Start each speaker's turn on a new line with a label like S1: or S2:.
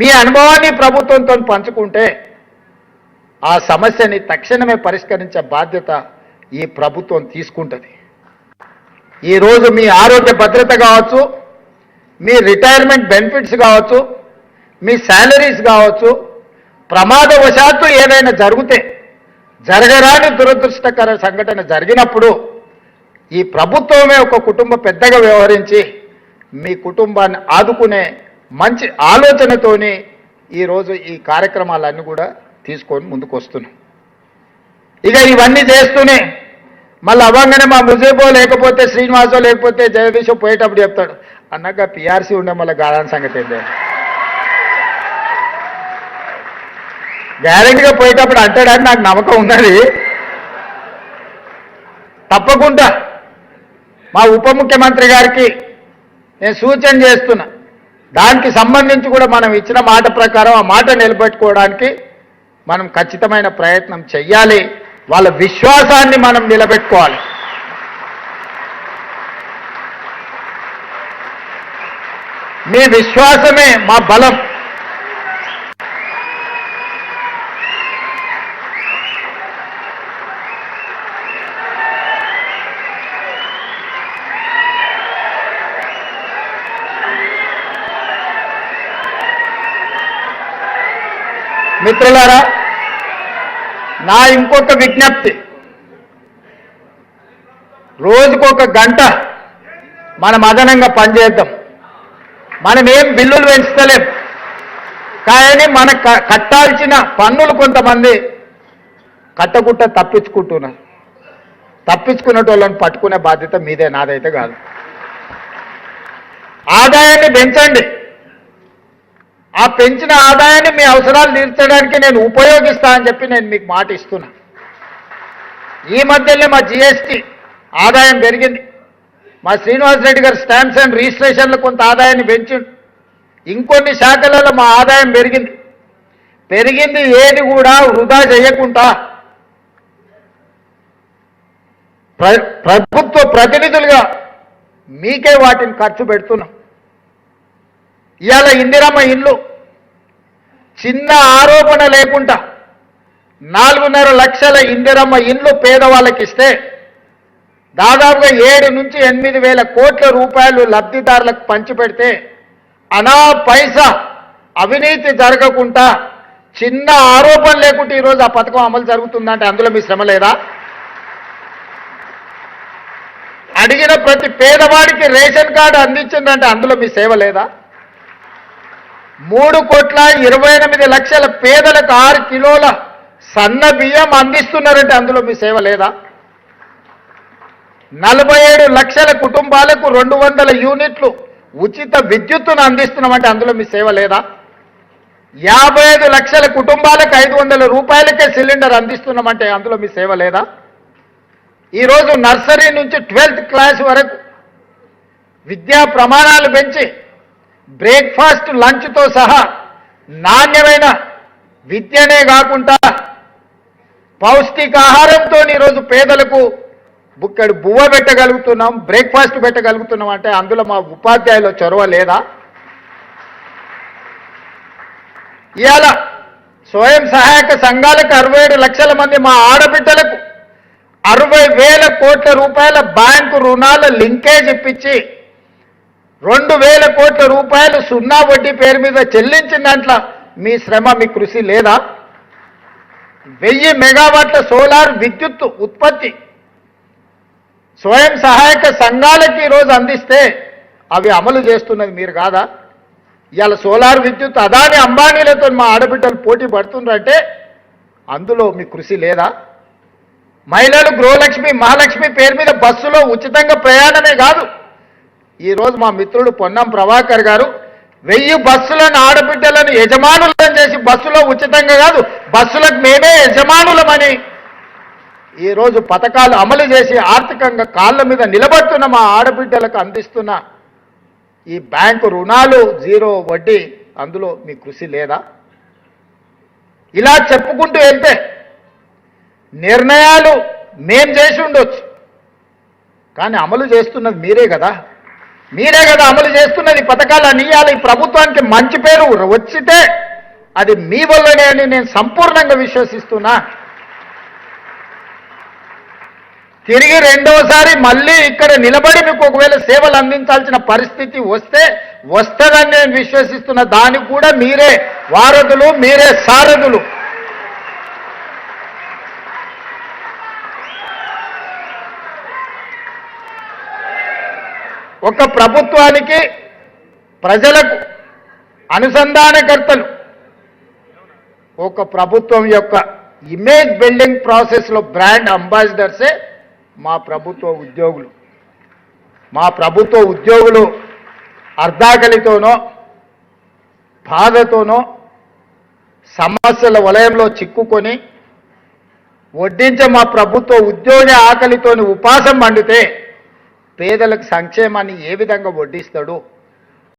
S1: మీ అనుభవాన్ని ప్రభుత్వంతో పంచుకుంటే ఆ సమస్యని తక్షణమే పరిష్కరించే బాధ్యత ఈ ప్రభుత్వం తీసుకుంటుంది. ఈరోజు మీ ఆరోగ్య భద్రత కావచ్చు, మీ రిటైర్మెంట్ బెనిఫిట్స్ కావచ్చు, మీ శాలరీస్ కావచ్చు, ప్రమాదవశాత్తు ఏదైనా జరిగితే, జరగరాని దురదృష్టకర సంఘటన జరిగినప్పుడు ఈ ప్రభుత్వమే ఒక కుటుంబ పెద్దగా వ్యవహరించి మీ కుటుంబాన్ని ఆదుకునే మంచి ఆలోచనతోని ఈరోజు ఈ కార్యక్రమాలన్నీ కూడా తీసుకొని ముందుకు వస్తున్నాం. ఇక ఇవన్నీ చేస్తూనే మళ్ళీ అవ్వంగానే మా ముజీబో లేకపోతే శ్రీనివాసో లేకపోతే జగదీశో పోయేటప్పుడు చెప్తాడు, అన్నగా పిఆర్సీ ఉండే మళ్ళీ గాడాని సంగతి ఏంటి, గ్యారెంటీగా పోయేటప్పుడు అంటాడని నాకు నమ్మకం ఉన్నది. తప్పకుండా మా ఉప ముఖ్యమంత్రి గారికి నేను సూచన చేస్తున్నా, దానికి సంబంధించి కూడా మనం ఇచ్చిన మాట ప్రకారం ఆ మాట నిలబెట్టుకోవడానికి మనం ఖచ్చితమైన ప్రయత్నం చెయ్యాలి. వాళ్ళ విశ్వాసాన్ని మనం నిలబెట్టుకోవాలి. మీ విశ్వాసమే మా బలం. మిత్రులారా, నా ఇంకొక విజ్ఞప్తి, రోజుకొక గంట మనం అదనంగా పనిచేద్దాం. మనం ఏం బిల్లులు పెంచుతలేం, కానీ మన కట్టాల్సిన పన్నులు కొంతమంది కట్టగుట్ట తప్పించుకుంటున్నారు. తప్పించుకునేటోళ్ళని పట్టుకునే బాధ్యత మీదే, నాదైతే కాదు. ఆదాయాన్ని పెంచండి. ఆ పెంచిన ఆదాయాన్ని మీ అవసరాలు తీర్చడానికి నేను ఉపయోగిస్తా అని చెప్పి నేను మీకు మాట ఇస్తున్నా. ఈ మధ్యలో మా జిఎస్టీ ఆదాయం పెరిగింది. మా శ్రీనివాసరెడ్డి గారు స్టాంప్స్ అండ్ రిజిస్ట్రేషన్లు కొంత ఆదాయాన్ని పెంచిండు. ఇంకొన్ని శాఖలలో మా ఆదాయం పెరిగింది. ఏది కూడా వృధా చేయకుండా ప్రభుత్వ ప్రతినిధులుగా మీకే వాటిని ఖర్చు పెడుతున్నాం. ఇవాళ ఇందిరమ్మ ఇల్లు చిన్న ఆరోపణ లేకుండా 4.5 లక్షల ఇందిరమ్మ ఇల్లు పేదవాళ్ళకి ఇస్తే దాదాపుగా 7 నుంచి 8 వేల కోట్ల రూపాయలు లబ్ధిదారులకు పంచిపెడితే అనా పైసా అవినీతి జరగకుండా చిన్న ఆరోపణ లేకుండా ఈరోజు ఆ పథకం అమలు జరుగుతుందంటే అందులో మీ శ్రమ లేదా? అడిగిన ప్రతి పేదవాడికి రేషన్ కార్డు అందించిందంటే అందులో మీ సేవ లేదా? 3,28,00,000 పేదలకు 6 కిలోల సన్న బియ్యం అందిస్తున్నారంటే అందులో మీ సేవ లేదా? 47 లక్షల కుటుంబాలకు 200 యూనిట్లు ఉచిత విద్యుత్తును అందిస్తున్నామంటే అందులో మీ సేవ లేదా? 55 లక్షల కుటుంబాలకు 500 రూపాయలకే సిలిండర్ అందిస్తున్నామంటే అందులో మీ సేవ లేదా? ఈరోజు నర్సరీ నుంచి 12th క్లాస్ వరకు విద్యా ప్రమాణాలు పెంచి బ్రేక్ఫాస్ట్ లంచ్తో సహా నాణ్యమైన విద్యనే కాకుండా పౌష్టికాహారంతో ఈరోజు పేదలకు బుక్కడు బువ్వ పెట్టగలుగుతున్నాం, బ్రేక్ఫాస్ట్ పెట్టగలుగుతున్నాం అంటే అందులో మా ఉపాధ్యాయుల చొరవ లేదా? ఇవాళ స్వయం సహాయక సంఘాలకు 67 లక్షల మంది మా ఆడబిడ్డలకు 60,000 కోట్ల రూపాయల బ్యాంకు రుణాల లింకేజ్ ఇప్పించి 2,000 కోట్ల రూపాయలు సున్నా వడ్డీ పేరు మీద చెల్లించిన దాంట్లో మీ శ్రమ, మీ కృషి లేదా? 1000 మెగావాట్ల సోలార్ విద్యుత్ ఉత్పత్తి స్వయం సహాయక సంఘాలకి ఈరోజు అందిస్తే అవి అమలు చేస్తున్నది మీరు కాదా? ఇవాళ సోలార్ విద్యుత్ అదాని అంబానీలతో మా ఆడబిడ్డలు పోటీ పడుతుందంటే అందులో మీ కృషి లేదా? మహిళలు గృహలక్ష్మి మహాలక్ష్మి పేరు మీద బస్సులో ఉచితంగా ప్రయాణమే కాదు, ఈరోజు మా మిత్రుడు పొన్నం ప్రభాకర్ గారు 1000 బస్సులను ఆడబిడ్డలను యజమానులను చేసి బస్సులో ఉచితంగా కాదు బస్సులకు మేమే యజమానులమని ఈరోజు పథకాలు అమలు చేసి ఆర్థికంగా కాళ్ళ మీద నిలబడుతున్న మా ఆడబిడ్డలకు అందిస్తున్న ఈ బ్యాంకు రుణాలు 0 వడ్డీ అందులో మీ కృషి లేదా? ఇలా చెప్పుకుంటూ వెళ్తే నిర్ణయాలు మేం చేసి ఉండొచ్చు, కానీ అమలు చేస్తున్నది మీరే కదా. మీరే కదా అమలు చేస్తున్నది పథకాలు ఇవ్వాలి. ఈ ప్రభుత్వానికి మంచి పేరు వచ్చితే అది మీ వల్లనే అని నేను సంపూర్ణంగా విశ్వసిస్తున్నా. తిరిగి రెండోసారి మళ్ళీ ఇక్కడ నిలబడి మీకు ఒకవేళ సేవలు అందించాల్సిన పరిస్థితి వస్తుందని నేను విశ్వసిస్తున్న. దానికి కూడా మీరే వారధులు, మీరే సారథులు. ఒక ప్రభుత్వానికి ప్రజలకు అనుసంధానకర్తలు, ఒక ప్రభుత్వం యొక్క ఇమేజ్ బిల్డింగ్ ప్రాసెస్లో బ్రాండ్ అంబాసిడర్సే మా ప్రభుత్వ ఉద్యోగులు. మా ప్రభుత్వ ఉద్యోగులు అర్ధాకలితోనో బాధతోనో సమస్యల వలయంలో చిక్కుకొని వడ్డించే మా ప్రభుత్వ ఉద్యోగి ఆకలితోని ఉపాసం మండితే పేదలకు సంక్షేమాన్ని ఏ విధంగా వడ్డిస్తాడు?